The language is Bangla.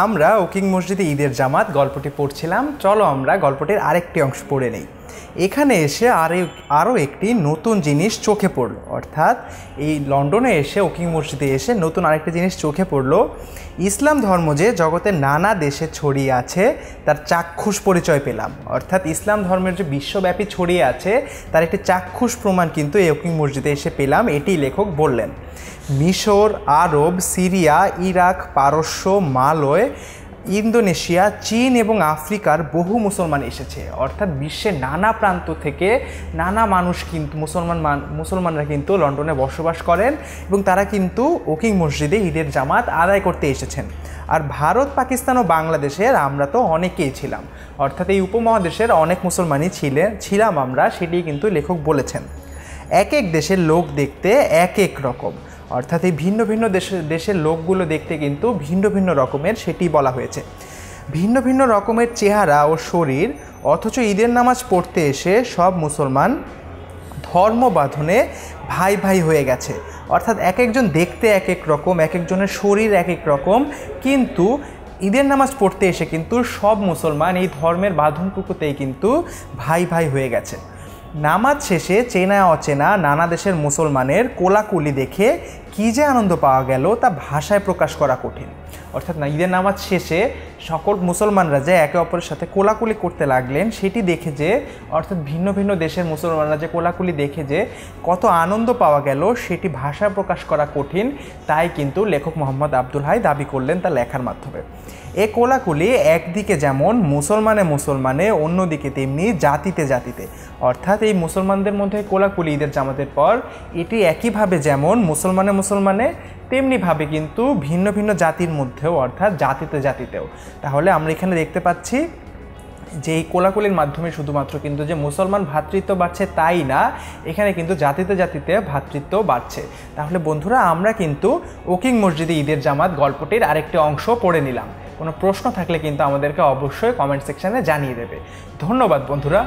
আমরা ওকিং মসজিদে ঈদের জামাত গল্পটি পড়ছিলাম। চলো আমরা গল্পটির আরেকটি অংশ পড়ে নেই। এখানে এসে আরও একটি নতুন জিনিস চোখে পড়লো, অর্থাৎ এই লন্ডনে এসে ওকিং মসজিদে এসে নতুন আরেকটি জিনিস চোখে পড়লো। ইসলাম ধর্ম যে জগতের নানা দেশে ছড়িয়ে আছে তার চাক্ষুষ পরিচয় পেলাম, অর্থাৎ ইসলাম ধর্মের যে বিশ্বব্যাপী ছড়িয়ে আছে তার একটি চাক্ষুষ প্রমাণ কিন্তু এই ওকিং মসজিদে এসে পেলাম, এটি লেখক বললেন। মিশর, আরব, সিরিয়া, ইরাক, পারস্য, মালয়, ইন্দোনেশিয়া, চীন এবং আফ্রিকার বহু মুসলমান এসেছে, অর্থাৎ বিশ্বের নানা প্রান্ত থেকে নানা মানুষ কিন্তু মুসলমানরা কিন্তু লন্ডনে বসবাস করেন এবং তারা কিন্তু ওকিং মসজিদে ঈদের জামাত আদায় করতে এসেছেন। আর ভারত, পাকিস্তান ও বাংলাদেশের আমরা তো অনেকেই ছিলাম, অর্থাৎ এই উপমহাদেশের অনেক মুসলমানই ছিলাম আমরা, সেটি কিন্তু লেখক বলেছেন। এক এক দেশের লোক দেখতে এক এক রকম, অর্থাৎ এই ভিন্ন ভিন্ন দেশের লোকগুলো দেখতে কিন্তু ভিন্ন ভিন্ন রকমের, সেটি বলা হয়েছে। ভিন্ন ভিন্ন রকমের চেহারা ও শরীর, অথচ ঈদের নামাজ পড়তে এসে সব মুসলমান ধর্মবাঁধনে ভাই ভাই হয়ে গেছে, অর্থাৎ এক একজন দেখতে এক এক রকম, এক একজনের শরীর এক এক রকম, কিন্তু ঈদের নামাজ পড়তে এসে কিন্তু সব মুসলমান এই ধর্মের বাঁধনটুকুতেই কিন্তু ভাই ভাই হয়ে গেছে। নামাজ শেষে চেনা অচেনা নানা দেশের মুসলমানের কোলাকুলি দেখে কী যে আনন্দ পাওয়া গেল তা ভাষায় প্রকাশ করা কঠিন। অর্থাৎ ঈদের নামাজ শেষে সকল মুসলমানরা যে একে অপরের সাথে কোলাকুলি করতে লাগলেন সেটি দেখে যে, অর্থাৎ ভিন্ন ভিন্ন দেশের মুসলমানরা যে কোলাকুলি দেখে যে কত আনন্দ পাওয়া গেল সেটি ভাষায় প্রকাশ করা কঠিন, তাই কিন্তু লেখক মোহাম্মদ আব্দুল হাই দাবি করলেন তার লেখার মাধ্যমে। এ কোলাকুলি একদিকে যেমন মুসলমানে অন্যদিকে তেমনি জাতিতে জাতিতে, অর্থাৎ এই মুসলমানদের মধ্যে কোলাকুলি ঈদের জামাতের পর এটি একইভাবে যেমন মুসলমানে তেমনিভাবে কিন্তু ভিন্ন ভিন্ন জাতির মধ্যেও, অর্থাৎ জাতিতে জাতিতেও। তাহলে আমরা এখানে দেখতে পাচ্ছি যে এই কোলাকুলির মাধ্যমে শুধুমাত্র কিন্তু যে মুসলমান ভ্রাতৃত্ব বাড়ছে তাই না, এখানে কিন্তু জাতিতে জাতিতে ভ্রাতৃত্ব বাড়ছে। তাহলে বন্ধুরা, আমরা কিন্তু ওকিং মসজিদে ঈদের জামাত গল্পটির আরেকটি অংশ পড়ে নিলাম। কোনো প্রশ্ন থাকলে কিন্তু আমাদেরকে অবশ্যই কমেন্ট সেকশানে জানিয়ে দেবে। ধন্যবাদ বন্ধুরা।